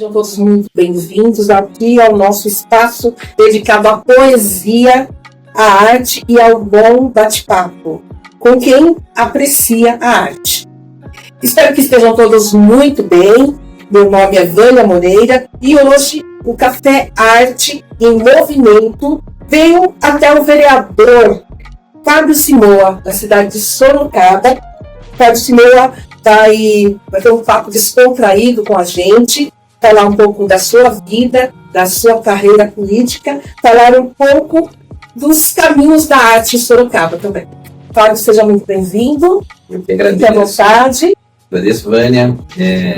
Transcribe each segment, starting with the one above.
Sejam todos muito bem-vindos aqui ao nosso espaço dedicado à poesia, à arte e ao bom bate-papo com quem aprecia a arte. Espero que estejam todos muito bem. Meu nome é Vânia Moreira e hoje o Café Arte em Movimento veio até o vereador Fábio Simoa, da cidade de Sorocaba. Fábio Simoa vai ter um papo descontraído com a gente, falar um pouco da sua vida, da sua carreira política, falar um pouco dos caminhos da arte em Sorocaba também. Fábio, seja muito bem-vindo. Eu que agradeço. Fique à vontade. Agradeço, Vânia.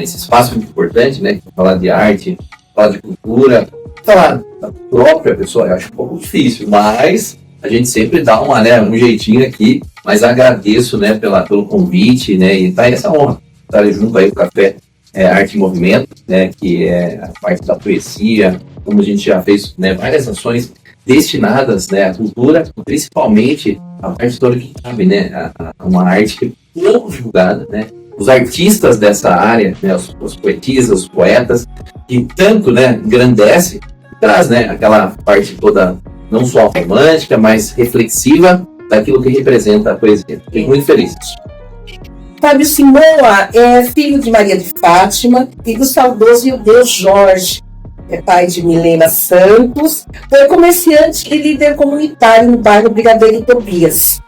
Esse espaço é muito importante, né? Falar de arte, falar de cultura, falar da própria pessoa, eu acho um pouco difícil, mas a gente sempre dá um jeitinho aqui. Mas agradeço, né, pelo convite, né, e tá aí essa honra, estar junto aí com o Café Arte em Movimento, né, que é a parte da poesia, como a gente já fez, né, várias ações destinadas, né, à cultura, principalmente a parte toda que cabe, né, uma arte pouco divulgada, né, os artistas dessa área, né, os poetisas, os poetas, que tanto, né, engrandece, traz, né, aquela parte toda, não só romântica, mas reflexiva, daquilo que representa a poesia. Fiquei muito feliz. Fábio Simoa é filho de Maria de Fátima e do saudoso Ildeus Jorge. É pai de Milena Santos. Foi comerciante e líder comunitário no bairro Brigadeiro Tobias.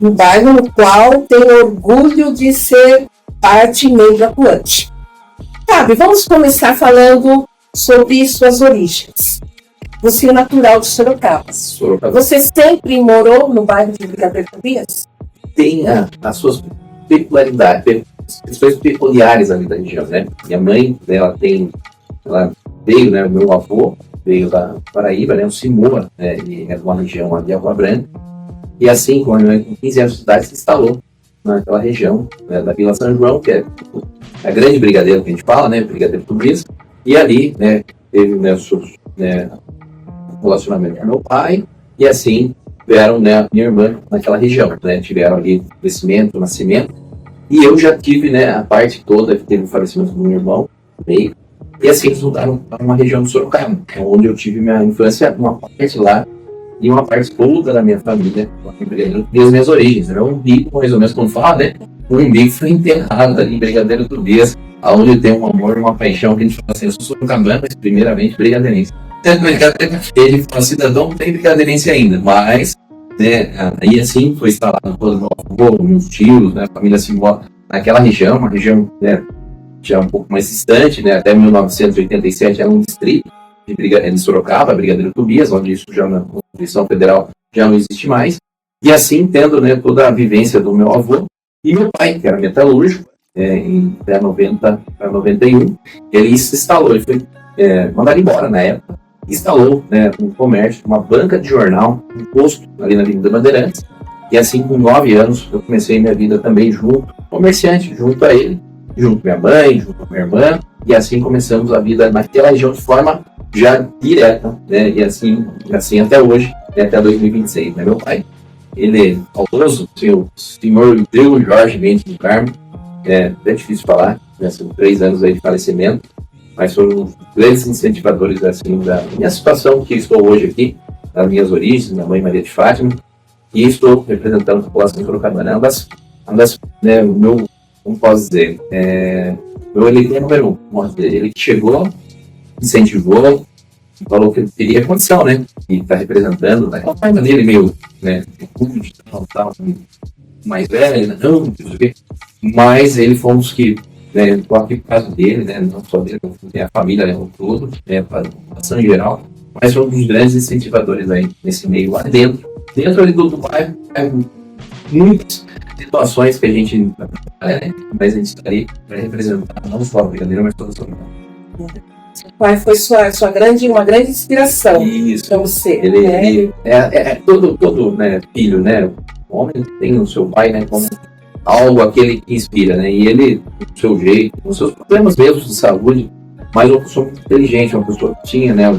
No bairro no qual tem orgulho de ser parte e membro atuante. Fábio, vamos começar falando sobre suas origens. Você é natural de Sorocaba. Você sempre morou no bairro de Brigadeiro Tobias? Tem as suas peculiaridades, questões peculiares ali da região, né? Minha mãe, né, ela veio, né, meu avô veio da Paraíba, né, o Simoa, né, e é de uma região ali, Água Branca. E assim, com 15 anos de idade, se instalou naquela região, né, da Vila São João, que é a grande Brigadeiro que a gente fala, né, Brigadeiro Tobias. E ali, né, teve, né, relacionamento com meu pai, e assim tiveram, né, minha irmã naquela região, né, tiveram ali crescimento, nascimento, e eu já tive, né, a parte toda que teve o falecimento do meu irmão, meio, e assim eles mudaram para uma região do Sorocaba, onde eu tive minha infância, uma parte lá, e uma parte toda da minha família, e as minhas origens, né, um umbigo, mais ou menos como fala, né, o umbigo foi enterrado ali em Brigadeiro Tobias, onde tem um amor, uma paixão, que a gente fala assim, eu sou sorocabano, mas primeiramente brigadeirense. Ele fala, cidadão não tem brigadeirense ainda, mas, né, aí assim foi instalado todo o meu avô, meus tios, né, a família Simoa naquela região, uma região, né, já um pouco mais distante, né, até 1987 era um distrito de Sorocaba, Brigadeiro Tobias, onde isso já na Constituição Federal já não existe mais, e assim tendo, né, toda a vivência do meu avô e meu pai, que era metalúrgico, em 90 para 91, ele se instalou, ele foi mandado embora na época, instalou, né, um comércio, uma banca de jornal, um posto ali na Avenida Bandeirantes, e assim com 9 anos eu comecei minha vida também junto, comerciante, junto a ele, junto com minha mãe, junto com minha irmã, e assim começamos a vida naquela região de forma já direta, né, e assim até hoje, né, até 2026, né, meu pai, ele é saudoso, o senhor Ildeus Jorge Mendes do Carmo, é difícil falar, né, são 3 anos aí de falecimento, mas foram os grandes incentivadores assim, da minha situação que estou hoje aqui, das minhas origens, minha mãe Maria de Fátima, e estou representando a população sorocabana. Né, o meu, como posso dizer, meu eleitor número 1, vamos dizer, ele que chegou, incentivou, falou que ele teria condição, né, e está representando, né, a forma dele meio, né, tal, mais velho, não sei o quê, mas ele foi um dos que, né, estou aqui por causa dele, né, não só dele, tem a família, né, o todo, né, a população em geral, mas foi um dos grandes incentivadores aí nesse meio lá dentro ali do bairro, muitas situações que a gente né, mas a gente está ali para representar não só a Brigadeiro, mas toda a sua vida. Seu pai foi uma grande inspiração para você. Ele todo né, filho, né, o homem tem o seu pai, né, como algo aquele que inspira, né? E ele, do seu jeito, com seus problemas mesmo de saúde, mas uma pessoa muito inteligente, uma pessoa que tinha, né,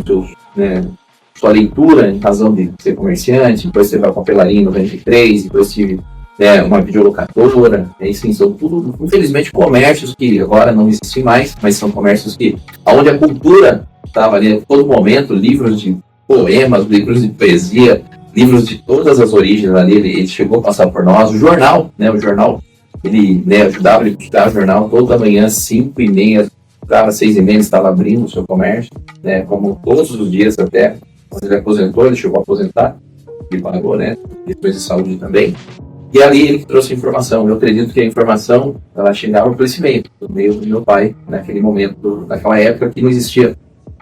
sua leitura em razão de ser comerciante, depois você vai com a papelaria em 93, depois tive uma videolocadora, enfim, são tudo, infelizmente, comércios que agora não existem mais, mas são comércios que, onde a cultura estava ali a todo momento, livros de poemas, livros de poesia, livros de todas as origens ali, ele chegou a passar por nós. O jornal, ele ajudava ele a buscar o jornal toda manhã, 5h30, 6h30, estava abrindo o seu comércio, como todos os dias até, quando ele aposentou, ele chegou a aposentar, ele pagou, depois de saúde também. E ali ele trouxe informação. Eu acredito que a informação, ela chegava por esse meio, do meio do meu pai, naquele momento, naquela época que não existia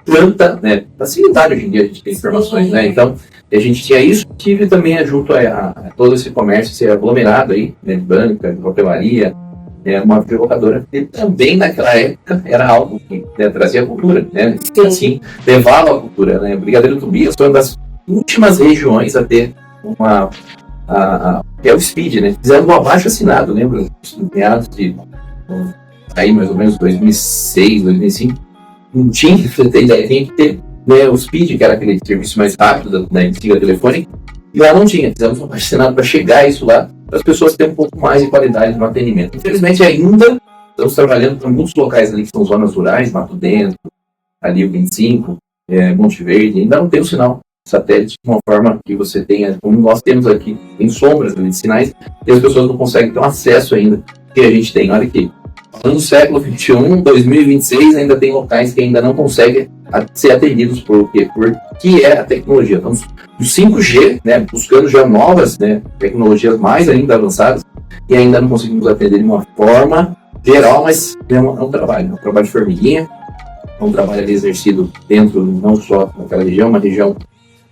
tanta facilidade. Hoje em dia a gente tem informações, então a gente tinha isso. Tive também junto a todo esse comércio, esse aglomerado aí, de banca, de papelaria, uma videolocadora, que também naquela época era algo que trazia cultura, assim, levava a cultura, Brigadeiro Tobias foi uma das últimas regiões a ter que é o Speed, fizeram um abaixo assinado, lembra? Meados de aí mais ou menos 2006, 2005, não tinha, você tem ideia, tinha que ter o Speed, que era aquele serviço mais rápido da antiga telefônica, e lá não tinha. Fizemos um abaixo assinado para chegar isso lá, para as pessoas terem um pouco mais de qualidade no atendimento. Infelizmente ainda estamos trabalhando com muitos locais ali que são zonas rurais, Mato Dentro, ali o 25, Monte Verde, ainda não tem o sinal satélite de uma forma que você tenha, como nós temos aqui, tem sombras ali de sinais, e as pessoas não conseguem ter um acesso ainda que a gente tem. Olha aqui, no século XXI, 2026, ainda tem locais que ainda não conseguem ser atendidos porque é a tecnologia. Então, o 5G, buscando já novas tecnologias mais ainda avançadas, e ainda não conseguimos atender de uma forma geral, mas é um trabalho de formiguinha, é um trabalho ali exercido dentro, não só daquela região, uma região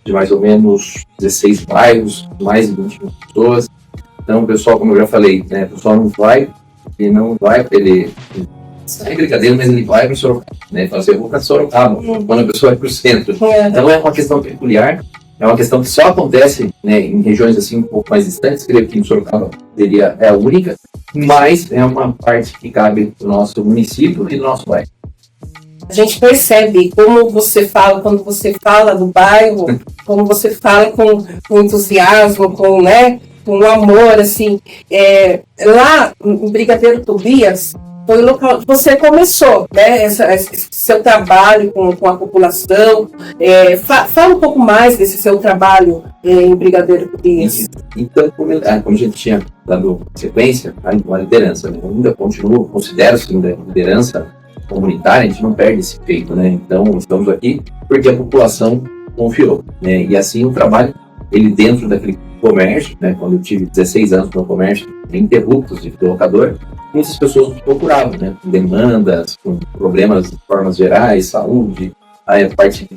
de mais ou menos 16 bairros, mais de 20 pessoas. Então, o pessoal, como eu já falei, o pessoal não vai, ele sai brincadeira, mas ele vai para o Sorocaba, fala assim, eu vou para Sorocaba, quando a pessoa vai para o centro. Então, é uma questão peculiar, é uma questão que só acontece em regiões assim um pouco mais distantes. Creio que em Sorocaba é a única, mas é uma parte que cabe do nosso município e do nosso bairro. A gente percebe como você fala, quando você fala do bairro, como você fala com entusiasmo, com amor, assim. Lá em Brigadeiro Tobias, foi o local que você começou, esse seu trabalho com a população. Fala um pouco mais desse seu trabalho em Brigadeiro Tobias. Então, como a gente tinha dado sequência, a liderança, ainda considero-se liderança comunitária, a gente não perde esse feito, Então, estamos aqui porque a população confiou, E assim o trabalho, ele dentro daquele comércio, quando eu tive 16 anos no comércio, ininterruptos de locador, muitas pessoas nos procuravam, com demandas, com problemas de formas gerais, saúde, a parte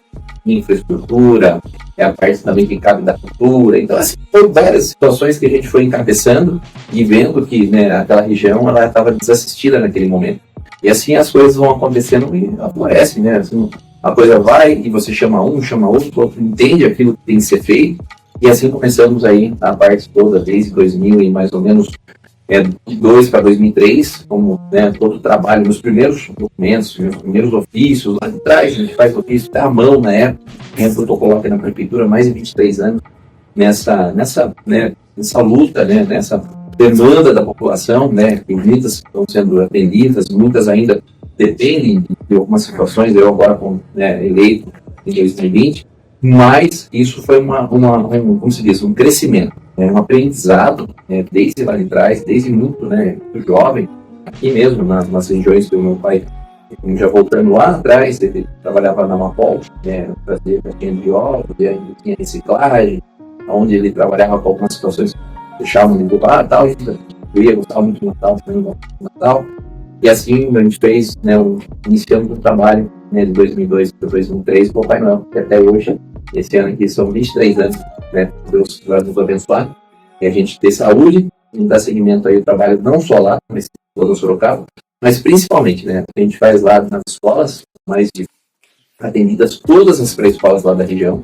de infraestrutura, a parte também que cabe da cultura. Então, assim, foram várias situações que a gente foi encabeçando e vendo que aquela região ela estava desassistida naquele momento. E assim as coisas vão acontecendo e aparecem, Assim, a coisa vai e você chama outro entende aquilo que tem que ser feito. E assim começamos aí a parte toda, desde 2000 e mais ou menos de 2002 para 2003, como todo o trabalho, nos primeiros documentos, nos primeiros ofícios, lá de trás, a gente faz ofício até à mão na época, protocolo aqui na prefeitura, mais de 23 anos, nessa luta, nessa demanda da população, que muitas estão sendo atendidas, muitas ainda dependem de algumas situações, eu agora eleito em 2020, mas isso foi como se diz, um crescimento, um aprendizado, desde lá de trás, desde muito jovem, aqui mesmo, nas regiões que o meu pai, já voltando lá atrás, ele trabalhava na Amapol, fazia caixinha de ovos, e aí tinha reciclagem, onde ele trabalhava com algumas situações deixavam de votar e tal, eu ia gostar muito do Natal, e assim a gente fez, iniciamos um trabalho de 2002 para 2003 com o Papai Noel, que até hoje, esse ano aqui são 23 anos, Deus vai nos abençoar, e a gente ter saúde, e dar seguimento aí ao trabalho não só lá, mas todo o Sorocaba, mas principalmente, a gente faz lá nas escolas, mais de atendidas todas as pré-escolas lá da região,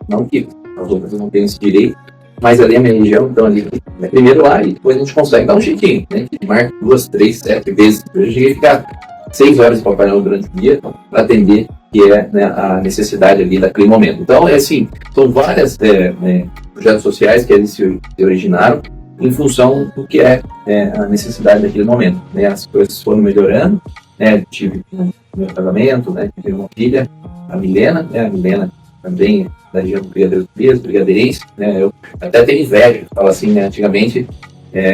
não que as outras não tenham esse direito, mas ali é a minha região, então ali primeiro lá e depois a gente consegue dar um jeitinho, que marca 2, 3, 7 vezes. Eu cheguei a ficar 6 horas de Papai Noel durante o dia para atender, que é a necessidade ali daquele momento. Então, assim, são vários projetos sociais que eles se originaram, em função do que a necessidade daquele momento, né? As coisas foram melhorando, né? Tive meu casamento, né? Tive uma filha, a Milena, né? A Milena também da região do Brigadeiro Tobias, brigadeirense, né? Eu até tenho inveja, falo assim, né? Antigamente,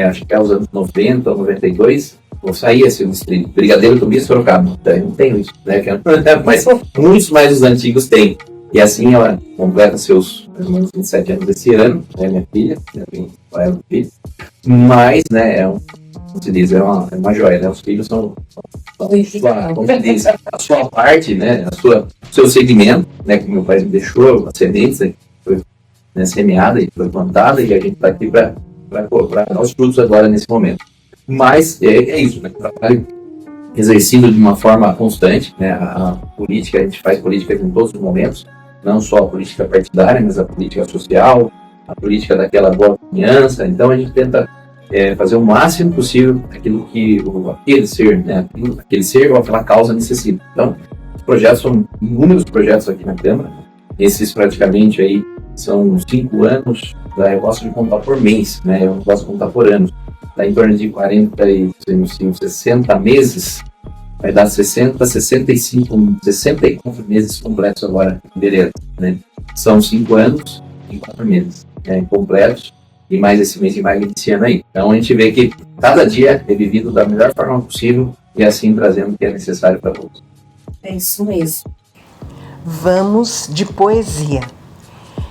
acho que aos anos 90, 92, eu saía assim no distrito, Brigadeiro Tobias, Sorocaba. Eu não tenho isso, né? Mas muitos mais os antigos têm. E assim ela completa seus 27 anos esse ano, né, minha filha, meu filho. Mas, né, como se diz, é uma joia, né? Os filhos são como se diz, a sua parte, né? O seu segmento, né? Que meu pai me deixou, a semente que foi, né, semeada e foi plantada, e a gente está aqui para dar os frutos agora nesse momento. Mas é isso, né? Trabalho exercido de uma forma constante, né? A política, a gente faz política em todos os momentos, não só a política partidária, mas a política social, a política daquela boa vizinhança. Então a gente tenta fazer o máximo possível aquilo que aquele ser, né? Aquele ser ou aquela causa necessita. Então, os projetos são inúmeros projetos aqui na Câmara. Esses praticamente aí são 5 anos, eu gosto de contar por mês, né? Eu não gosto de contar por anos. Dá em torno de 60 meses. Vai dar 64 meses completos agora, em fevereiro, né? São 5 anos e 4 meses, né, completos, e mais esse mês de maio iniciando aí. Então a gente vê que cada dia é vivido da melhor forma possível e assim trazendo o que é necessário para todos. É isso mesmo. Vamos de poesia.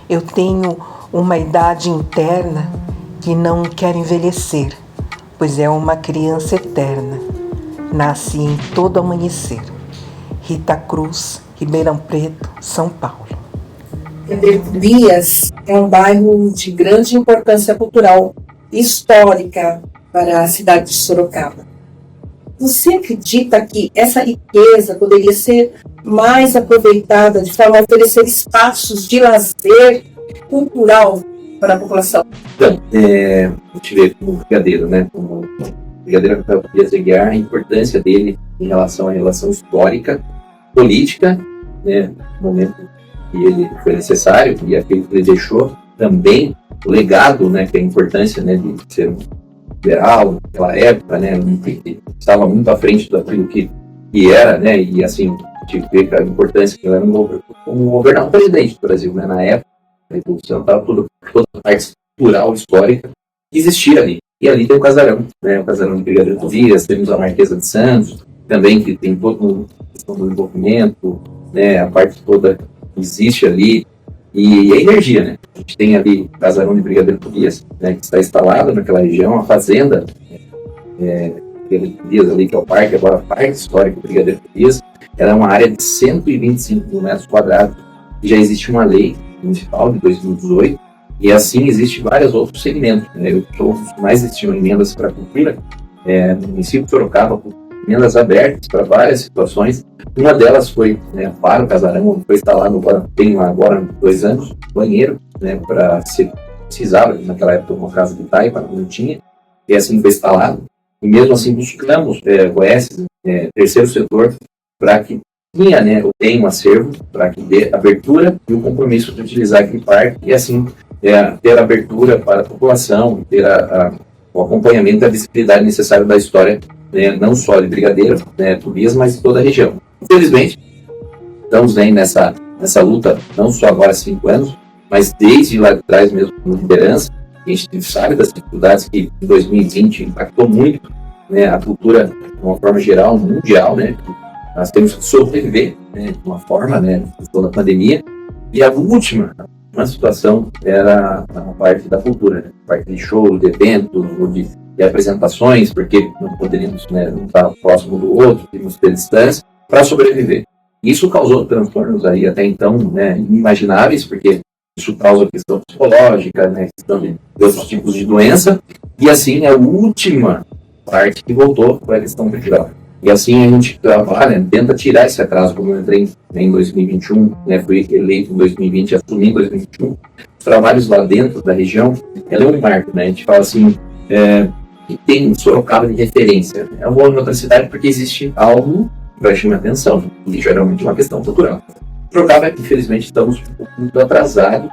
Eu tenho uma idade interna que não quer envelhecer, pois é uma criança eterna. Nasci em todo amanhecer. Rita Cruz, Ribeirão Preto, São Paulo. Brigadeiro Tobias é um bairro de grande importância cultural e histórica para a cidade de Sorocaba. Você acredita que essa riqueza poderia ser mais aproveitada de forma a oferecer espaços de lazer cultural para a população? Então, a gente vê como brigadeiro, né? Como Brigadeiro Tobias de Aguiar, a importância dele em relação à relação histórica, política, né? No momento que ele foi necessário, e aquilo que ele deixou também, o legado, né? Que é a importância, né? De ser um liberal naquela época, né? Que estava muito à frente daquilo que era, né? E assim, a gente vê a importância que ele era como governador presidente do Brasil, né? Na época, a Revolução, estava toda a parte cultural, histórica, que existia ali. E ali tem o casarão, né? O casarão de Brigadeiro Tobias, temos a Marquesa de Santos, também que tem toda a questão do envolvimento, né? A parte toda que existe ali, e a energia, né? A gente tem ali o casarão de Brigadeiro Tobias, né? Que está instalado naquela região, a fazenda Brigadeiro Tobias ali, que é o parque, agora Parque Histórico Brigadeiro Tobias, ela é uma área de 125 mil metros quadrados, e já existe uma lei municipal de 2018, e assim existem vários outros segmentos, né? Eu estou mais investindo em emendas para a cultura, no município de Sorocaba, com emendas abertas para várias situações. Uma delas foi, né, para o casarão, onde foi instalado agora 2 anos, banheiro, né, para se precisava, naquela época uma casa de taipa, não tinha, e assim foi instalado. E mesmo assim buscamos terceiro setor para que tem um acervo, para que dê abertura e o compromisso de utilizar aquele parque e assim ter abertura para a população, ter o acompanhamento e a visibilidade necessária da história, né, não só de Brigadeiro, né, Tobias, mas de toda a região. Infelizmente, estamos nessa luta, não só agora há 5 anos, mas desde lá de trás mesmo, com liderança. A gente sabe das dificuldades que em 2020 impactou muito, né, a cultura de uma forma geral, mundial, né, que nós temos que sobreviver, né, de uma forma, né, toda a pandemia. E a última situação era a parte da cultura, né, a parte de show, de eventos, de apresentações, porque não poderíamos, né, não estar próximo do outro, tínhamos que ter distância para sobreviver. Isso causou transtornos aí até então, né, inimagináveis, porque isso causa questão psicológica, né, questão de outros tipos de doença, e assim a última parte que voltou foi a questão cultural. E assim a gente trabalha, tenta tirar esse atraso, como eu entrei em 2021, né, fui eleito em 2020, assumi em 2021, os trabalhos lá dentro da região, ela é um marco, né, a gente fala assim, que tem Sorocaba de referência, é uma outra cidade porque existe algo que vai chamar atenção, e geralmente uma questão cultural. Sorocaba, infelizmente, estamos um pouco muito atrasados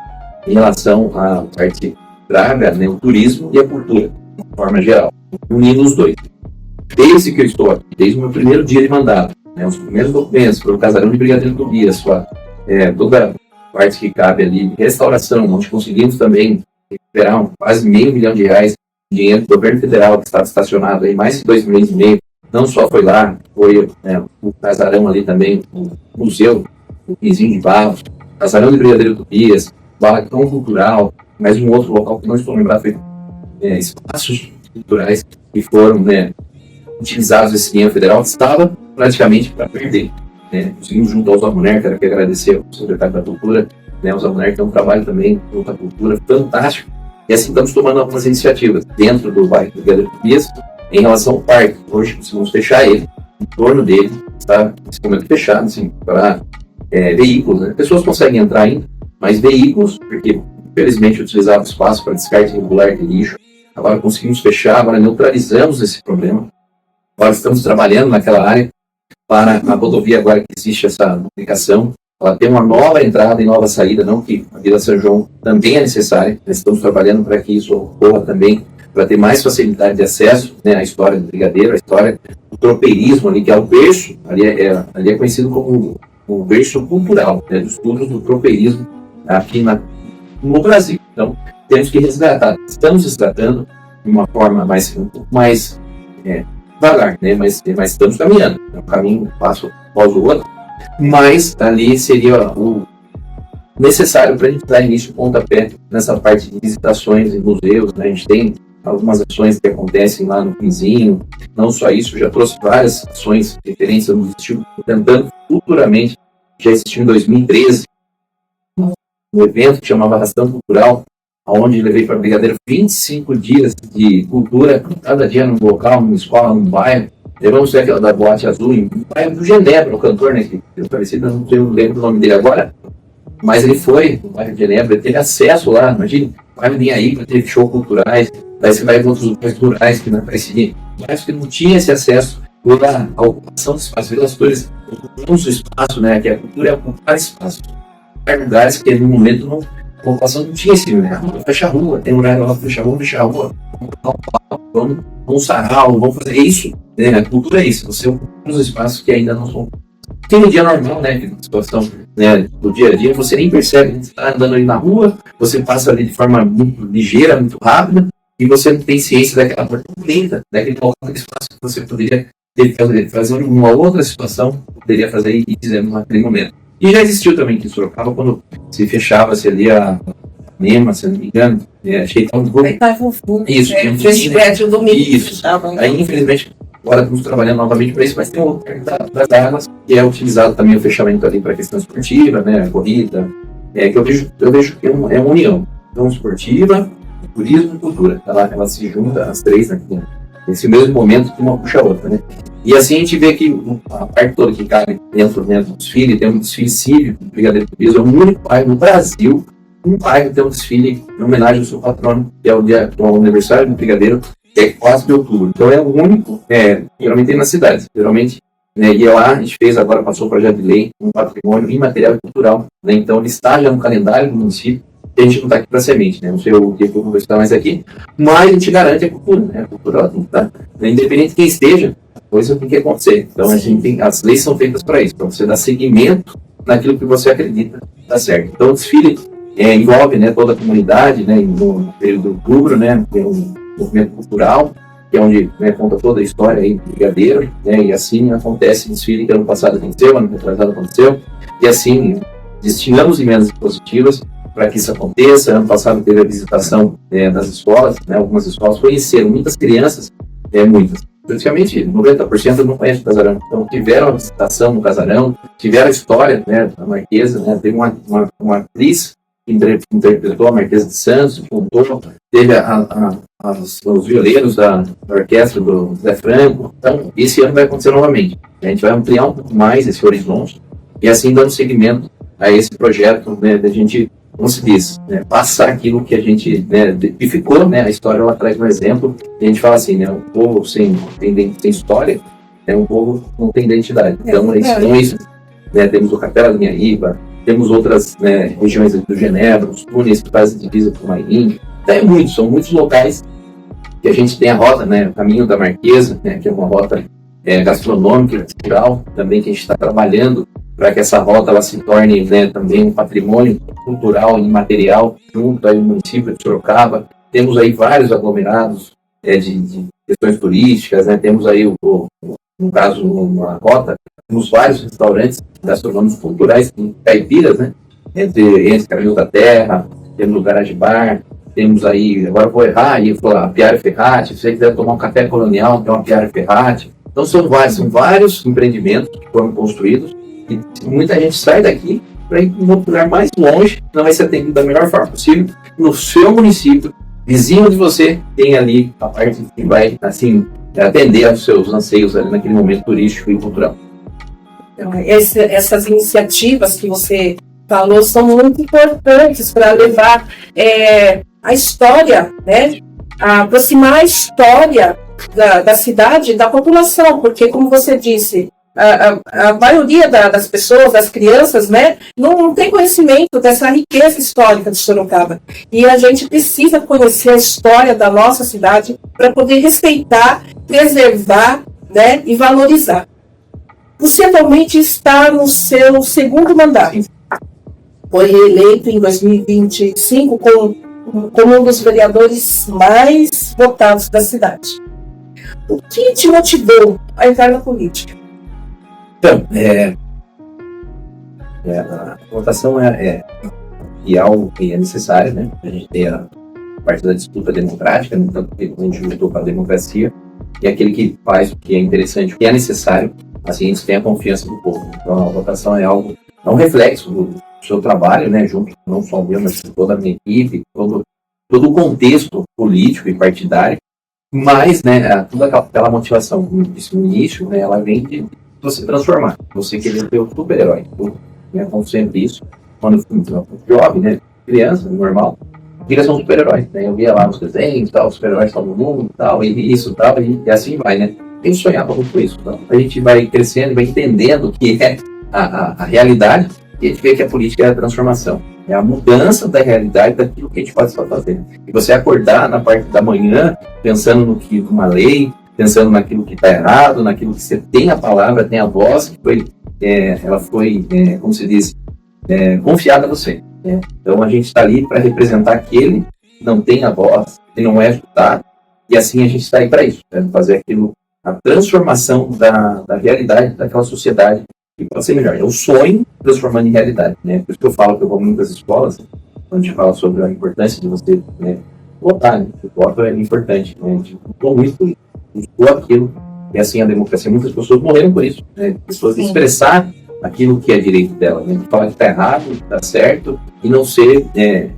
em relação à parte traga, né, o turismo e a cultura, de forma geral, unindo os dois. Desde que eu estou aqui, desde o meu primeiro dia de mandato, né, os primeiros documentos para o Casarão de Brigadeiro Tobias, toda a parte que cabe ali, restauração, onde conseguimos também recuperar quase R$500 mil de dinheiro do governo federal, que estava estacionado aí mais de 2,5 milhões. Não só foi lá, foi, né, o Casarão ali também, o museu, o Pizinho de Barros, Casarão de Brigadeiro Tobias, Balcão Cultural, mais um outro local que não estou lembrado, foi espaços culturais que foram, né, utilizados esse dinheiro federal, estava praticamente para perder. Né. Conseguimos, junto ao Zamuner, quero aqui agradecer ao secretário da Cultura, né, o Zamuner, que é um trabalho também junto à cultura fantástico, e assim estamos tomando algumas iniciativas dentro do bairro do Brigadeiro Tobias em relação ao parque. Hoje precisamos fechar ele, em torno dele está nesse momento fechado, assim, para veículos, né. Pessoas conseguem entrar ainda, mas veículos, porque infelizmente utilizava o espaço para descarte irregular de lixo. Agora conseguimos fechar, agora neutralizamos esse problema. Agora estamos trabalhando naquela área para a rodovia, agora que existe essa duplicação, ela tem uma nova entrada e nova saída, não que a Vila São João também é necessária, nós estamos trabalhando para que isso ocorra também, para ter mais facilidade de acesso, né, à história do Brigadeiro, a história do tropeirismo ali, que é o berço, ali é conhecido como o berço cultural, né, dos estudos do tropeirismo aqui no Brasil. Então, temos que resgatar. Estamos resgatando de uma forma um pouco mais devagar, né? Mas estamos caminhando. É um caminho passo após o outro. Mas ali seria o necessário para a gente dar início ao pontapé nessa parte de visitações em museus, né? A gente tem algumas ações que acontecem lá no Pinzinho. Não só isso, já trouxe várias ações referentes ao estilo, tentando futuramente, já existiu em 2013, um evento que chamava Arrastão Cultural, onde levei para Brigadeiro 25 dias de cultura, cada dia num local, numa escola, num bairro. Levamos ver aquela da Boate Azul, em bairro do Genebra, o cantor, né, que eu parecido, não lembro o nome dele agora, mas ele foi no bairro de Genebra, ele teve acesso lá, imagina, o bairro de aí, teve show culturais, daí você vai em outros lugares rurais que não apareciam, mas que não tinha esse acesso, toda a ocupação do espaço, as coisas, ocupamos o espaço, né, que a cultura é ocupar espaço. Lugares que no momento a população não tinha esse, né? Fecha a rua, tem um horário lá, fecha a rua, vamos sarau, vamos fazer isso, né? A cultura é isso, você ocupa os espaços que ainda não são. Tem no dia normal, né? Que situação, né, do dia a dia, você nem percebe, você está andando ali na rua, você passa ali de forma muito ligeira, muito rápida, e você não tem ciência daquela porta lenta, daquele espaço que você poderia fazer uma outra situação, poderia fazer e fizemos naquele momento. E já existiu também que em Sorocaba, quando se fechava-se ali a NEMA, se não me engano, achei tão bom. Isso, o domingo. Isso. Aí, infelizmente, agora estamos trabalhando novamente para isso, mas tem outro das águas, que é utilizado também o fechamento ali para a questão esportiva, né, a corrida, que eu vejo que é uma união. Então, esportiva, turismo e cultura. Ela se junta, as três, né, nesse mesmo momento que uma puxa a outra, né. E assim a gente vê que a parte toda que cabe dentro do desfile, tem um desfile cívico, o Brigadeiro Tobias é o único bairro no Brasil, um bairro que tem um desfile em homenagem ao seu patrono, que é o aniversário do Brigadeiro, que é 4 de outubro. Então é o único, geralmente tem nas cidades, geralmente, né, e lá a gente fez, agora passou o projeto de lei, um patrimônio imaterial e cultural, né, então ele está já no calendário do município, e a gente não está aqui para semente, né, não sei o que eu vou estar mais aqui, mas a gente garante a cultura, né, a cultura tem que estar, né, independente de quem esteja, coisa tem que acontecer. Então a gente as leis são feitas para isso, para você dar seguimento naquilo que você acredita tá certo. Então o desfile envolve, né, toda a comunidade, né, no período de outubro, né, tem um movimento cultural, que é onde, né, conta toda a história aí do Brigadeiro, né, e assim acontece o desfile que ano passado aconteceu, ano retrasado aconteceu, e assim destinamos emendas positivas para que isso aconteça. Ano passado teve a visitação das escolas, né, algumas escolas conheceram muitas crianças, muitas. Praticamente 90% não conhece o Casarão. Então tiveram a visitação no Casarão, tiveram a história, né, da Marquesa, né, teve uma atriz que interpretou a Marquesa de Santos, contou, teve os violeiros da orquestra do Zé Franco. Então esse ano vai acontecer novamente. A gente vai ampliar um pouco mais esse horizonte e assim dando seguimento a esse projeto, né, da gente, como se diz, né, passar aquilo que a gente, né, ficou, né, a história ela traz um exemplo, e a gente fala assim, né, um povo sem história é um povo que não tem identidade. Então é isso, né, temos o Capela Linha Riba, temos outras, né, regiões do Genebra, os túneis que fazem divisa com o Marinho, São muitos locais que a gente tem a rota, né, o Caminho da Marquesa, né, que é uma rota gastronômica e cultural, também que a gente está trabalhando para que essa rota ela se torne, né, também um patrimônio cultural e imaterial junto ao município de Sorocaba. Temos aí vários aglomerados de questões turísticas, né, temos aí, no caso, uma rota, temos vários restaurantes gastronômicos culturais, caipiras, né, entre Caminho da Terra, temos o Garage Bar, temos aí, agora vou errar, aí a Piara Ferrati, se você quiser tomar um café colonial, tem uma Piara Ferrati. Então são vários empreendimentos que foram construídos e muita gente sai daqui para ir para um lugar mais longe, não vai ser atendido da melhor forma possível. No seu município, vizinho de você, tem ali a parte que vai, assim, atender aos seus anseios ali naquele momento turístico e cultural. Essas iniciativas que você falou são muito importantes para levar a história, né? A aproximar a história da cidade da população, porque, como você disse, a maioria das pessoas, das crianças, né, não tem conhecimento dessa riqueza histórica de Sorocaba. E a gente precisa conhecer a história da nossa cidade para poder respeitar, preservar, né, e valorizar. Você atualmente está no seu segundo mandato. Foi reeleito em 2025 como um dos vereadores mais votados da cidade. O que te motivou a entrar na política? Então, a votação é algo que é necessário, né? A gente tem a parte da disputa democrática, né? Tanto que a gente lutou para a democracia, e aquele que faz o que é interessante, o que é necessário, assim a gente tem a confiança do povo. Então a votação é um reflexo do seu trabalho, né? Junto não só o meu, mas toda a minha equipe, todo o contexto político e partidário, mas, né, toda aquela motivação no início, né, ela vem de você transformar, você querer ter o super-herói. Eu como sempre isso, quando eu fui jovem, né, criança, normal, eu queria ser um super-herói, né, eu via lá nos desenhos, tal, os super-heróis estão no mundo, tal, e isso, tal, e assim vai, né. Eu sonhava muito com isso, então a gente vai crescendo e vai entendendo que é a realidade, e a gente vê que a política é a transformação. É a mudança da realidade daquilo que a gente pode estar fazendo. E você acordar na parte da manhã, pensando numa lei, pensando naquilo que está errado, naquilo que você tem a palavra, tem a voz, que ela foi, como se diz, confiada a você. Então a gente está ali para representar aquele que não tem a voz, que não é escutado, e assim a gente está aí para isso, fazer a transformação da realidade daquela sociedade que pode ser melhor. É o sonho transformando em realidade, né? Por isso que eu falo que eu vou em muitas escolas, quando a gente fala sobre a importância de você, né, votar, né? O voto é importante, né? A gente votou muito, buscou aquilo, e assim a democracia, muitas pessoas morreram por isso, né? Pessoas expressar aquilo que é direito dela, né? Falar que está errado, que está certo, e não ser, ter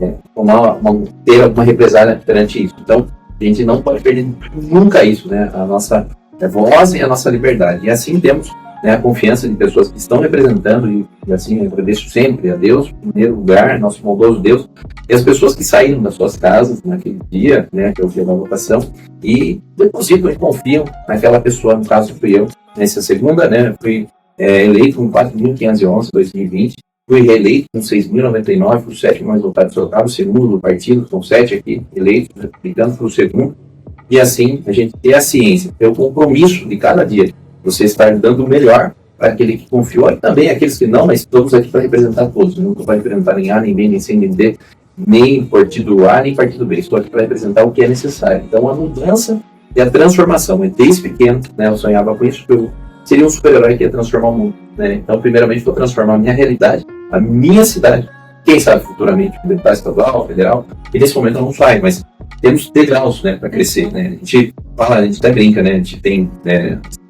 alguma represália perante isso. Então, a gente não pode perder nunca isso, né? A nossa voz e a nossa liberdade. E assim temos, né, a confiança de pessoas que estão representando, e assim eu agradeço sempre a Deus, em primeiro lugar, nosso bondoso Deus, e as pessoas que saíram das suas casas naquele dia, né, que é o dia da votação, e depositam e confiam naquela pessoa, no caso fui eu. Nessa segunda, né, fui eleito com 4.511 em 2020, fui reeleito com 6.099, fui o sétimo mais votado de Sorocaba, o segundo do partido, com 7 aqui, eleitos, republicanos, fui o segundo, e assim a gente tem a ciência, tem o compromisso de cada dia, você estar dando o melhor para aquele que confiou, e também aqueles que não, mas estamos aqui para representar todos. Não estou para representar nem A, nem B, nem C, nem D, nem partido A, nem partido B. Estou aqui para representar o que é necessário. Então, a mudança e a transformação. Desde pequeno, né, eu sonhava com isso, que eu seria um super-herói que ia transformar o mundo. Né? Então, primeiramente, vou transformar a minha realidade, a minha cidade. Quem sabe, futuramente, deputado estadual, federal. E nesse momento eu não saio, mas temos degraus, né, para crescer. Né? A gente fala, a gente até brinca, né? A gente tem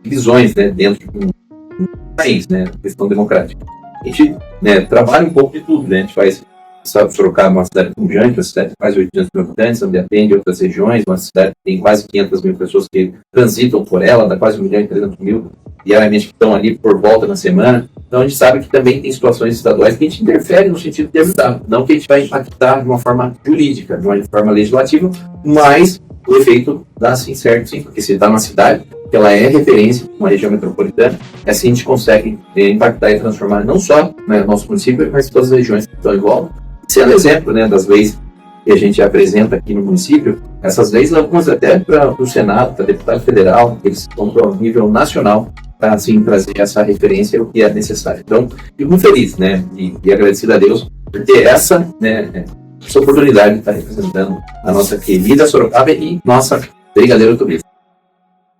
divisões, né, dentro de um país, né, questão democrática. A gente, né, trabalha um pouco de tudo, né, a gente faz, sabe, Sorocaba é uma cidade pujante, uma cidade que quase 800 mil habitantes, onde atende outras regiões, uma cidade que tem quase 500 mil pessoas que transitam por ela, dá quase 1.300.000 diariamente que estão ali por volta na semana. Então a gente sabe que também tem situações estaduais que a gente interfere no sentido de ajudar, não que a gente vai impactar de uma forma jurídica, de uma forma legislativa, mas o efeito dá sim certo, sim, porque se está numa cidade que ela é referência, uma região metropolitana, assim a gente consegue impactar e transformar não só, né, nosso município, mas todas as regiões que estão em volta, sendo exemplo, né, das leis que a gente apresenta aqui no município, essas leis algumas até para o Senado, para deputado federal, eles estão para o nível nacional, para assim trazer essa referência o que é necessário. Então, fico muito feliz, né, e agradecido a Deus por ter essa, né, essa oportunidade de estar representando a nossa querida Sorocaba e nossa Brigadeiro Turismo.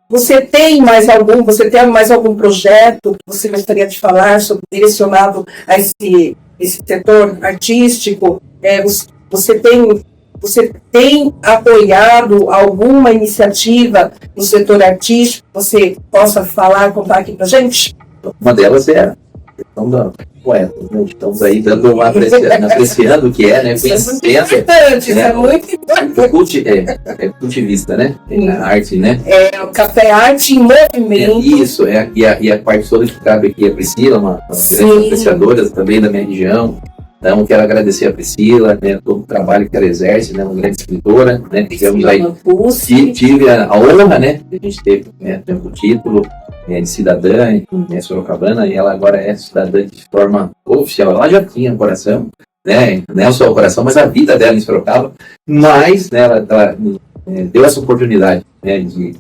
Você tem mais algum projeto que você gostaria de falar sobre direcionado a esse setor artístico? Você tem apoiado alguma iniciativa no setor artístico que você possa falar, contar aqui pra gente? Uma delas é a questão da poeta, né? Estamos aí apreciando o que é, né? Isso é muito importante, né? Isso é muito importante. É cultivista, né? É a arte, né? É o Café Arte em Movimento. Isso, e a parte toda que cabe aqui é a Priscila, uma grande apreciadora também da minha região. Então, quero agradecer a Priscila, né, todo o trabalho que ela exerce, né, uma grande escritora, né, tivemos aí, tive a honra, né, de a gente ter, né, o título de cidadã em Sorocabana, e ela agora é cidadã de forma oficial. Ela já tinha coração, né, não só o coração, mas a vida dela em Sorocaba, mas, né, ela deu essa oportunidade, né, de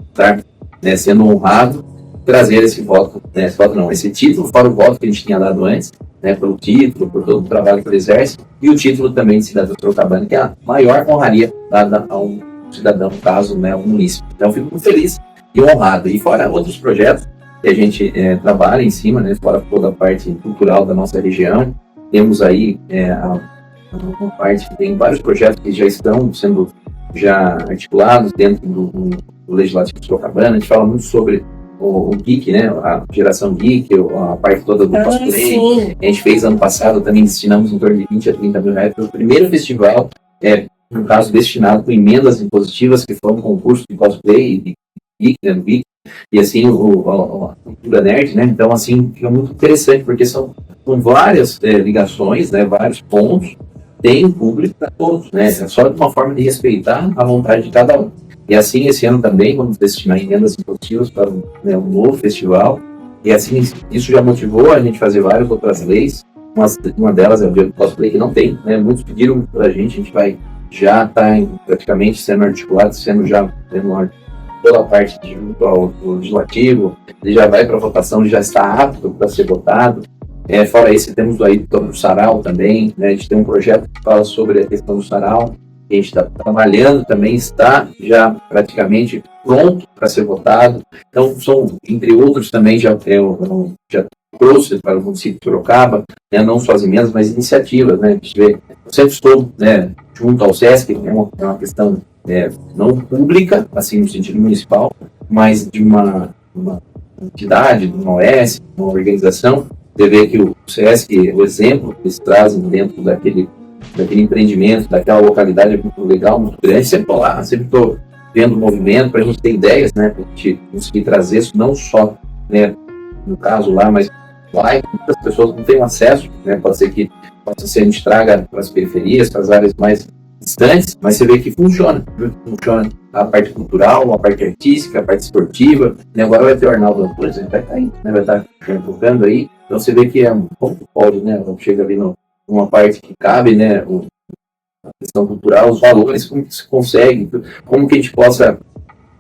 estar, né, sendo honrado, trazer esse voto, né, esse título, fora o voto que a gente tinha dado antes, né, pelo título, por todo o trabalho que ele exerce, e o título também de cidadão sorocabano, que é a maior honraria dada a um cidadão, no caso, né, um munícipe. Então, fico muito feliz e honrado. E fora outros projetos que a gente trabalha em cima, né, fora toda a parte cultural da nossa região, temos aí uma parte, tem vários projetos que já estão sendo articulados dentro do Legislativo Sorocabana. A gente fala muito sobre o geek, né, a geração geek, a parte toda do cosplay. Sim. A gente fez ano passado, também destinamos em torno de 20 a 30 mil reais para o primeiro festival, no caso destinado com emendas impositivas, que foi um concurso de cosplay e geek, né, do geek, e assim a cultura nerd, né, então assim fica muito interessante, porque são várias ligações, né, vários pontos, tem público para todos, né, é só de uma forma de respeitar a vontade de cada um. E assim, esse ano também, vamos destinar emendas impositivas para um novo festival. E assim, isso já motivou a gente fazer várias outras leis. Uma delas é o dia do cosplay, que não tem, né? Muitos pediram para a gente vai já estar praticamente sendo articulado, tendo toda a parte de junto ao legislativo. Ele já vai para a votação, ele já está apto para ser votado. Fora isso, temos aí o sarau também, né? A gente tem um projeto que fala sobre a questão do sarau. A gente está trabalhando também, está já praticamente pronto para ser votado. Então, são, entre outros, também já trouxe para o município de Sorocaba, né, não só as emendas, mas iniciativas. Né, eu sempre estou, né, junto ao SESC, que é uma questão não pública, assim, no sentido municipal, mas de uma entidade, de uma OS, uma organização. Você vê que o SESC, o exemplo que eles trazem dentro daquele empreendimento, daquela localidade é muito legal, muito grande. Sempre estou lá, sempre estou vendo o movimento para a gente ter ideias, né, para a gente conseguir trazer isso, não só, né, no caso lá, mas lá muitas pessoas não têm acesso, né, pode ser que a gente traga para as periferias, para as áreas mais distantes, mas você vê que funciona a parte cultural, a parte artística, a parte esportiva, né, agora vai ter o Arnaldo Antunes, ele vai estar aí, né, vai estar tocando aí, então você vê que é um pouco pode, né, chega ali uma parte que cabe, né, a questão cultural, os valores, como que se consegue, como que a gente possa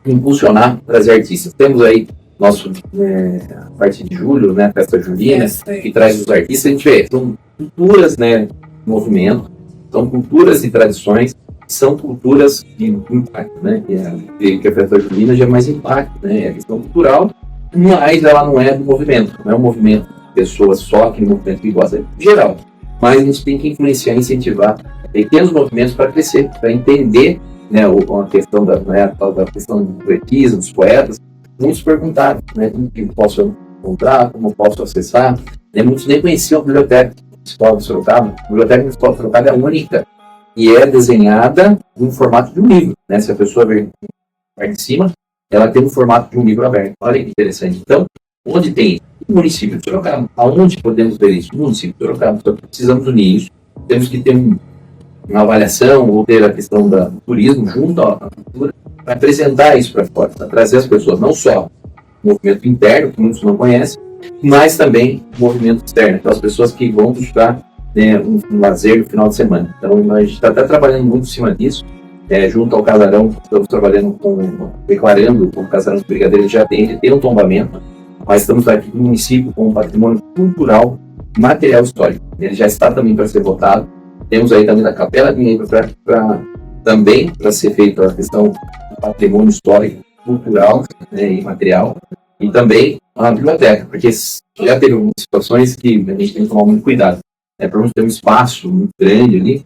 impulsionar, trazer artistas. Temos aí a parte de julho, né, a festa julina, que traz os artistas. A gente vê, são culturas, né, movimento, são culturas e tradições, são culturas de impacto, né, que a festa julina já é mais impacto, né, a questão cultural, mas ela não é do movimento, não é um movimento de pessoas só, que movimento que gosta, é geral. Mas a gente tem que influenciar, incentivar pequenos movimentos para crescer, para entender, né, a questão da questão do poetismo, dos poetas. Muitos perguntaram, né, como que posso encontrar, como posso acessar. Né, muitos nem conheciam a Biblioteca Municipal de Sorocaba. A Biblioteca Municipal de Sorocaba é a única e é desenhada em formato de um livro. Né? Se a pessoa ver a parte de cima, ela tem um formato de um livro aberto. Olha que interessante. Então, onde tem o município de Sorocaba, aonde podemos ver isso? No município de Sorocaba, então precisamos unir isso, temos que ter uma avaliação ou ter a questão do turismo junto à cultura, para apresentar isso para fora, para trazer as pessoas, não só o movimento interno, que muitos não conhecem, mas também o movimento externo, então as pessoas que vão buscar né, um lazer no final de semana. Então a gente está até trabalhando muito em cima disso, junto ao casarão, estamos trabalhando declarando o casarão de Brigadeiro já tem um tombamento, mas estamos aqui no município com um patrimônio cultural, material histórico. Ele já está também para ser votado. Temos aí também da Capela de Mineiro para ser feita a questão do patrimônio histórico, cultural, né, e material, e também a biblioteca, porque já teve algumas situações que a gente tem que tomar muito cuidado. Para não ter um espaço muito grande ali,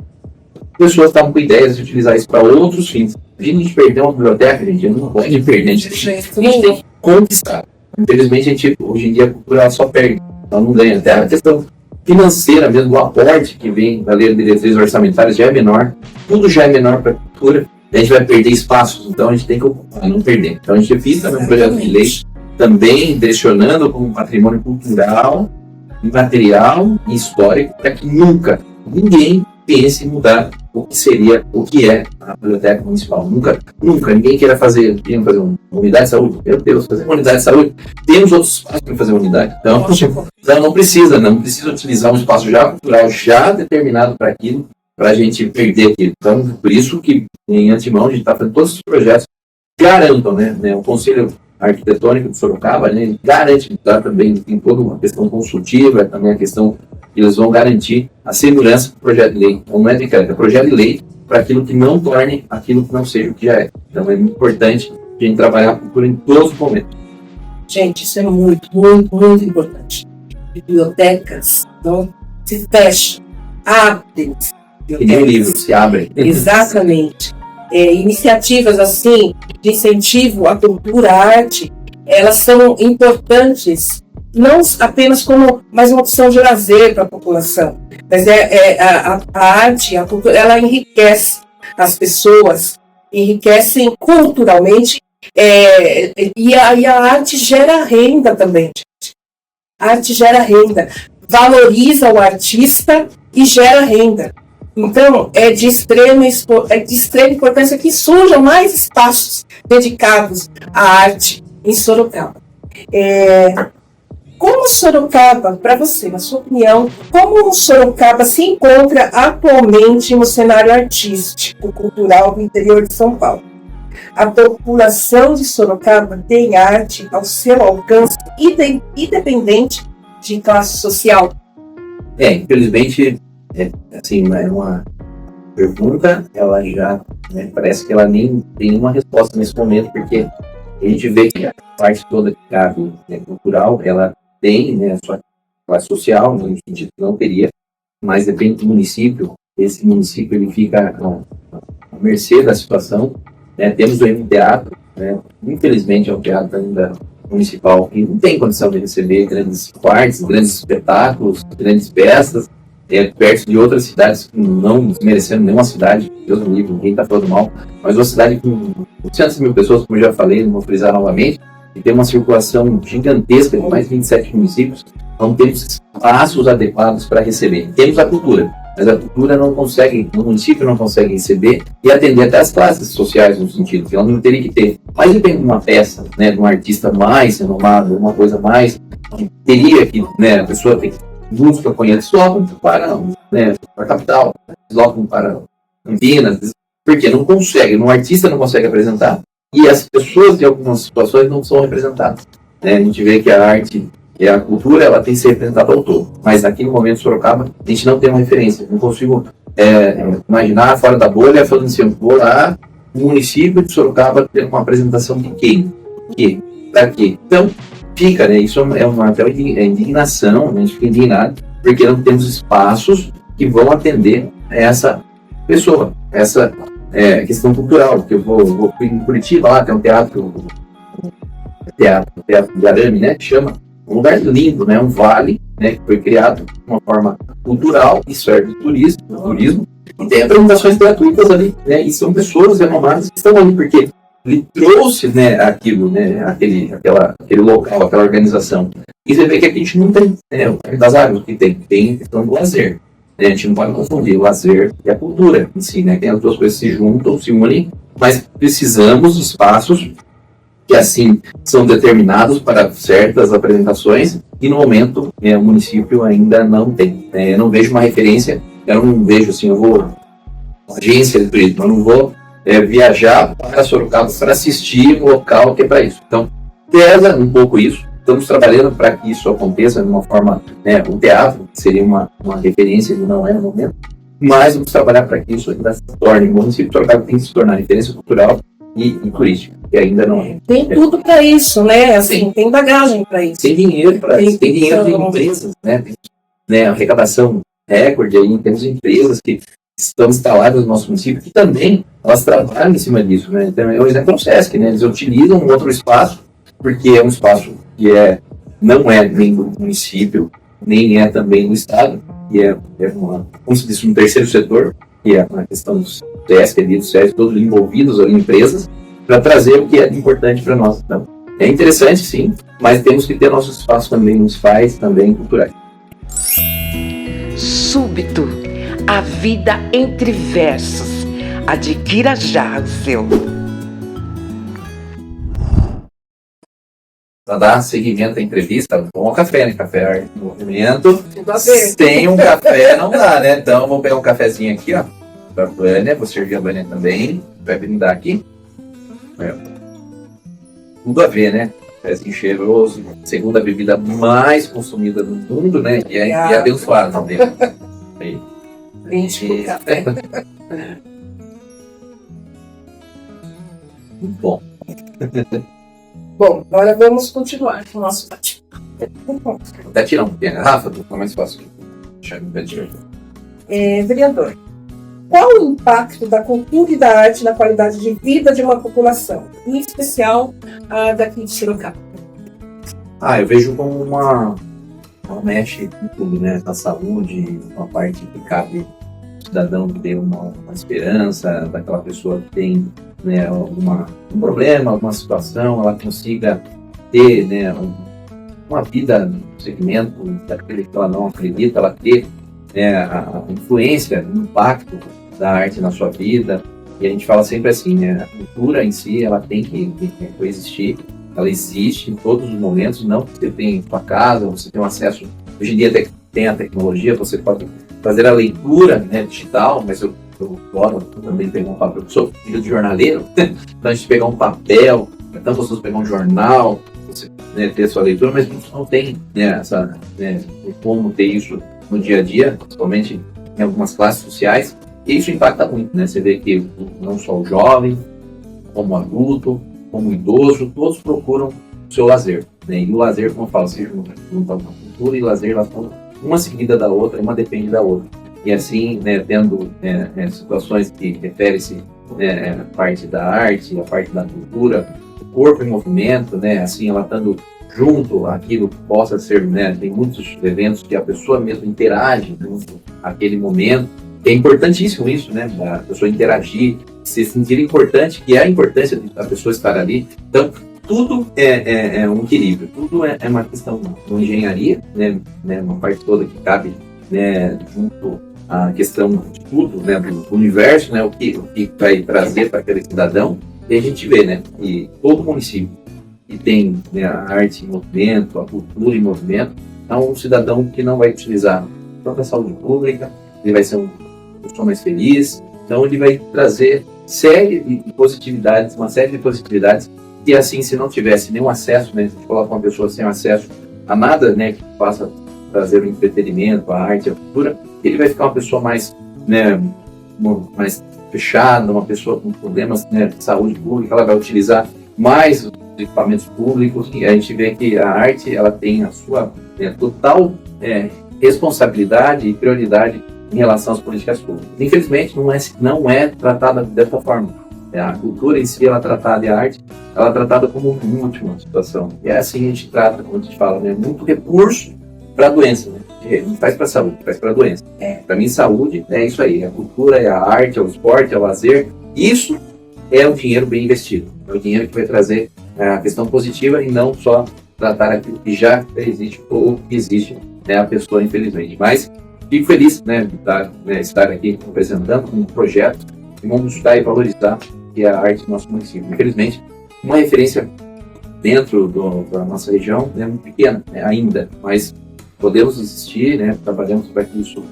pessoas estavam com ideias de utilizar isso para outros fins. A gente perdeu uma biblioteca, gente não pode perder, a gente tem que conquistar. Infelizmente, hoje em dia a cultura ela só perde, ela não ganha. Até a questão financeira mesmo, do aporte que vem da lei de diretrizes orçamentárias já é menor, tudo já é menor para a cultura, a gente vai perder espaços, então a gente tem que ocupar, não perder. Então a gente fez também um projeto de lei, também direcionando como patrimônio cultural, material e histórico, para que nunca ninguém pense em mudar o que é a biblioteca municipal. Nunca ninguém queira fazer uma unidade de saúde. Meu Deus, fazer uma unidade de saúde. Temos outros espaços para fazer uma unidade. Então não precisa utilizar um espaço já cultural, já determinado para aquilo, para a gente perder aquilo. Então, por isso que, em antemão, a gente está fazendo todos os projetos que garantam, né, o Conselho Arquitetônico de Sorocaba, né, garante, tá, também tem toda uma questão consultiva, também a questão que eles vão garantir a segurança do projeto de lei. Então, não é decreto, é projeto de lei para aquilo que não torne aquilo que não seja o que já é. Então, é muito importante a gente trabalhar a cultura em todos os momentos. Gente, isso é muito, muito, muito importante. Bibliotecas não se fecham, abrem. Que nem livro, se abrem. Exatamente. Iniciativas assim de incentivo à cultura, à arte, elas são importantes não apenas como mais uma opção de lazer para a população, mas a arte, a cultura, ela enriquece as pessoas, enriquecem culturalmente, e a arte gera renda também, gente. A arte gera renda, valoriza o artista e gera renda. Então, é de extrema importância que surjam mais espaços dedicados à arte em Sorocaba. Como Sorocaba, para você, na sua opinião, como Sorocaba se encontra atualmente no cenário artístico, cultural do interior de São Paulo? A população de Sorocaba tem arte ao seu alcance, independente de classe social? Infelizmente, assim, é uma pergunta, ela já, né, parece que ela nem tem uma resposta nesse momento, porque a gente vê que a parte toda que cabe, né, cultural, ela tem, né, a sua classe social, no sentido que não teria, mas depende do município. Esse município ele fica à mercê da situação, né? Temos o teatro, né? Infelizmente é um teatro ainda municipal que não tem condição de receber grandes partes, grandes espetáculos, grandes peças, perto de outras cidades, não desmerecendo nenhuma cidade, Deus me livre, ninguém está falando mal, mas uma cidade com 800 mil pessoas, como eu já falei, não vou frisar novamente, e tem uma circulação gigantesca de mais de 27 municípios, não temos espaços adequados para receber. Temos a cultura, mas a cultura não consegue, o município não consegue receber e atender até as classes sociais, no sentido que ela não teria que ter. Mas depende de uma peça, né, de um artista mais renomado, uma coisa mais, teria que, né, a pessoa tem música que eu conheço, deslocam para, né, para a capital, deslocam para Campinas, porque não consegue, um artista não consegue apresentar, e as pessoas, em algumas situações, não são representadas. Né? A gente vê que a arte e a cultura, ela tem que ser representada ao todo. Mas aqui no momento Sorocaba, a gente não tem uma referência. Não consigo imaginar fora da bolha, falando assim, vou lá, no município de Sorocaba, ter uma apresentação de quem? Para quê? Então, fica, né? Isso é uma até indignação, a gente fica indignado, porque não temos espaços que vão atender essa pessoa, essa questão cultural. Porque eu vou em Curitiba, lá tem um teatro de arame, né? Que chama um lugar lindo, né? Um vale, né? Que foi criado de uma forma cultural e serve de turismo. E tem apresentações gratuitas ali, né? E são pessoas renomadas que estão ali, porque ele trouxe, né, aquilo, né, aquele local, aquela organização. E você vê que aqui a gente não tem, né, das áreas que tem questão do lazer. Né? A gente não pode confundir o lazer e a cultura em si, né? Tem as duas coisas se juntam, se unem, mas precisamos de espaços que assim são determinados para certas apresentações e no momento o município ainda não tem. Eu não vejo uma referência, eu não vejo assim, eu vou agência de turismo, eu não vou viajar para Sorocaba para assistir um local que é para isso. Então, pesa um pouco isso. Estamos trabalhando para que isso aconteça de uma forma, o teatro seria uma referência, ele não é no momento, mas vamos trabalhar para que isso ainda se torne. O município de Sorocaba tem que se tornar referência cultural e turística, que ainda não é. Tem tudo para isso, né? Assim, tem bagagem para isso. Tem dinheiro para isso, tem dinheiro de empresas, né? Arrecadação recorde aí, temos empresas que estão instaladas no nosso município, que também elas trabalham em cima disso, né? Então, é o exemplo do Sesc, né? Eles utilizam um outro espaço, porque é um espaço que não é nem do município, nem é também do Estado, que como se diz, um terceiro setor, que é a questão do Sesc, ali, do Sesc, todos envolvidos ali, empresas, para trazer o que é importante para nós. Então, é interessante, sim, mas temos que ter nosso espaço também municipais, também culturais. Súbito, a vida entre versos. Adquira já o seu. Para dar seguimento à entrevista, bom café, né? Café Arte em Movimento. Tudo a ver. Sem um café não dá, né? Então, vou pegar um cafezinho aqui, ó, para a Vânia. Vou servir a Vânia também. Vai brindar aqui. Tudo a ver, né? Cafézinho cheiroso. Segunda bebida mais consumida do mundo, né? E é abençoado também. Muito bom. Bom, agora vamos continuar com o nosso bate-papo. Vou até tirar um pouquinho a garrafa, fica mais fácil. Vereador, qual o impacto da cultura e da arte na qualidade de vida de uma população, em especial a daqui de Sorocaba? Eu vejo como uma mexe com tudo, né? Na saúde, uma parte que cabe ao cidadão que tem uma esperança, daquela pessoa que tem, né, um problema, alguma situação, ela consiga ter, né, uma vida no segmento daquele que ela não acredita, ela ter, né, a influência, o impacto da arte na sua vida. E a gente fala sempre assim, né, a cultura em si, ela tem que coexistir, ela existe em todos os momentos, não que você tenha em sua casa, você tem um acesso, hoje em dia até que tem a tecnologia, você pode fazer a leitura, né, digital, mas eu adoro também pegar um papel, eu sou filho de jornaleiro, então a gente pegar um papel, é tão gostoso pegar um jornal, você, né, ter a sua leitura, mas não tem, né, como ter isso no dia a dia, principalmente em algumas classes sociais, e isso impacta muito, né? Você vê que não só o jovem, como o adulto, como o idoso, todos procuram o seu lazer, né? E o lazer, como eu falo, se junta uma cultura e lazer, elas estão uma seguida da outra, uma depende da outra. E assim, né, tendo situações que referem-se, né, a parte da arte, a parte da cultura, o corpo em movimento, né, assim, ela estando junto àquilo que possa ser, né, tem muitos eventos que a pessoa mesmo interage junto àquele momento. É importantíssimo isso, né, a pessoa interagir, se sentir importante, que é a importância da pessoa estar ali. Então, tudo é um equilíbrio, tudo é uma questão de engenharia, né, uma parte toda que cabe, né, junto à questão de tudo, né, do universo, né, o que vai trazer para aquele cidadão. E a gente vê, né, que todo município que tem, né, a arte em movimento, a cultura em movimento, é um cidadão que não vai utilizar a própria saúde pública, ele vai ser uma pessoa mais feliz, então ele vai trazer uma série de positividades, e assim, se não tivesse nenhum acesso, né, se a gente coloca uma pessoa sem acesso a nada, né, que possa trazer o entretenimento, a arte, a cultura, ele vai ficar uma pessoa mais, né, mais fechada, uma pessoa com problemas, né, de saúde pública, ela vai utilizar mais os equipamentos públicos, e a gente vê que a arte, ela tem a sua total responsabilidade e prioridade em relação às políticas públicas. Infelizmente, não é tratada dessa forma. A cultura em si, ela é tratada, e a arte, ela é tratada como uma última situação. E é assim a gente trata, como a gente fala, né, muito recurso para a doença, né? Não faz para a saúde, faz para a doença. Para mim, saúde é isso aí, a cultura, é a arte, é o esporte, é o lazer. Isso é o dinheiro bem investido. É o dinheiro que vai trazer a questão positiva e não só tratar aquilo que já existe ou que existe, né, a pessoa, infelizmente. Mas fico feliz, né, de estar aqui apresentando um projeto e vamos estudar e valorizar que é a arte do nosso município. Infelizmente, uma referência dentro da nossa região é muito pequena, né, ainda, mas podemos existir, né, trabalhamos para que isso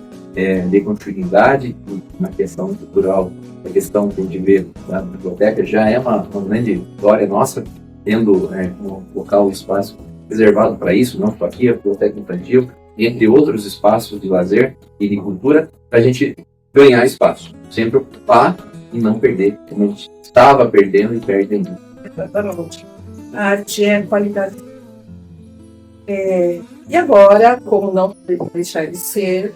dê continuidade na questão cultural, a questão que a gente vê da biblioteca já é uma grande vitória nossa, tendo um local, um espaço reservado para isso, não só aqui, a biblioteca infantil, entre outros espaços de lazer e de cultura, para a gente ganhar espaço, sempre ocupar e não perder, como a gente estava perdendo e perde ainda. Exatamente. A arte é qualidade. E agora, como não pode deixar de ser,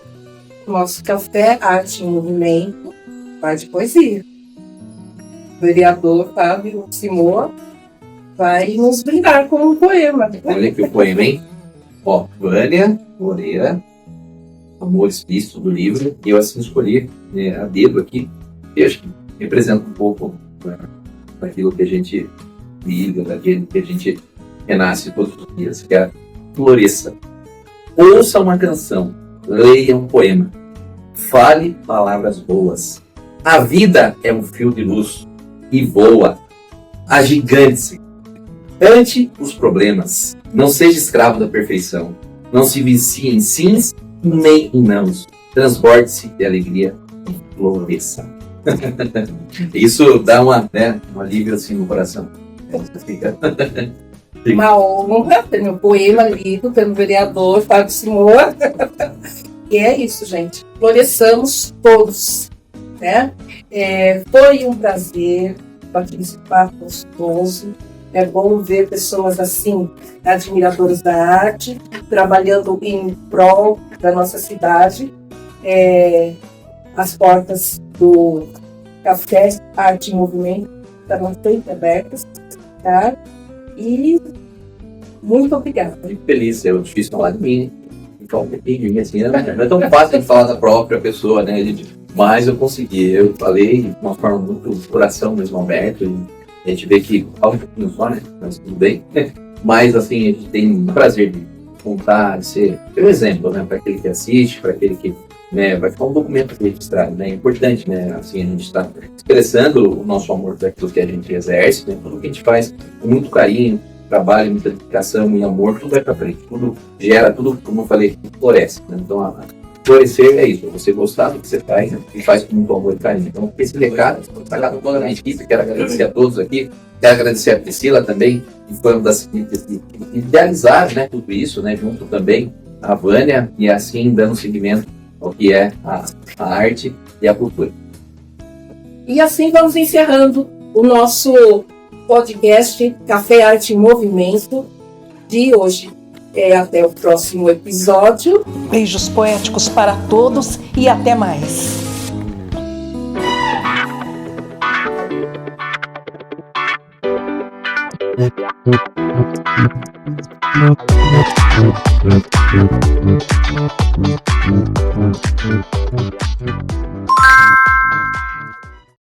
nosso café Arte em Movimento vai de poesia. O vereador Fábio Simões vai nos brindar com um poema. Olha aqui o poema, hein? Ó, Vânia Moreira, Amor Explícito do livro, e eu assim escolhi a dedo aqui, que acho que representa um pouco daquilo que a gente vive, daquilo que a gente renasce todos os dias, que é a Floresça. Ouça uma canção, leia um poema, fale palavras boas. A vida é um fio de luz e voa. Agigante-se. Cante os problemas. Não seja escravo da perfeição. Não se vicie em sims nem em nãos. Transborde-se de alegria e floresça. Isso dá um alívio assim no coração. Uma honra ter meu poema lido pelo vereador Fábio Simões. E é isso, gente. Floresçamos todos. Né? Foi um prazer participar gostoso. É bom ver pessoas assim, admiradoras da arte, trabalhando em prol da nossa cidade. As portas do Café Arte em Movimento estarão sempre abertas. Tá? E muito obrigada. Muito feliz, é difícil falar de mim. Então, assim, não é tão fácil de falar da própria pessoa, né? Mas eu consegui, eu falei de uma forma muito coração mesmo aberto. E a gente vê que fala um pouquinho só, né? Mas tudo bem. Mas assim, a gente tem um prazer de contar, de ser um exemplo, né? Para aquele que assiste, para aquele que vai ficar um documento registrado, né? É importante, né? Assim, a gente está expressando o nosso amor por aquilo que a gente exerce, né? Tudo que a gente faz com muito carinho, trabalho, muita dedicação e amor, tudo vai para frente, tudo gera, tudo, como eu falei, floresce, né? Então, florescer é isso, você gostar do que você faz, né? E faz com muito amor e carinho. Então, esse recado está lá toda a equipe, quero agradecer a todos aqui, quero agradecer a Priscila também, que foi uma das que idealizaram, né, tudo isso, né, junto também a Vânia, e assim dando seguimento ao que é a arte e a cultura. E assim vamos encerrando o nosso podcast Café Arte em Movimento de hoje. Até o próximo episódio. Beijos poéticos para todos e até mais. Thank you.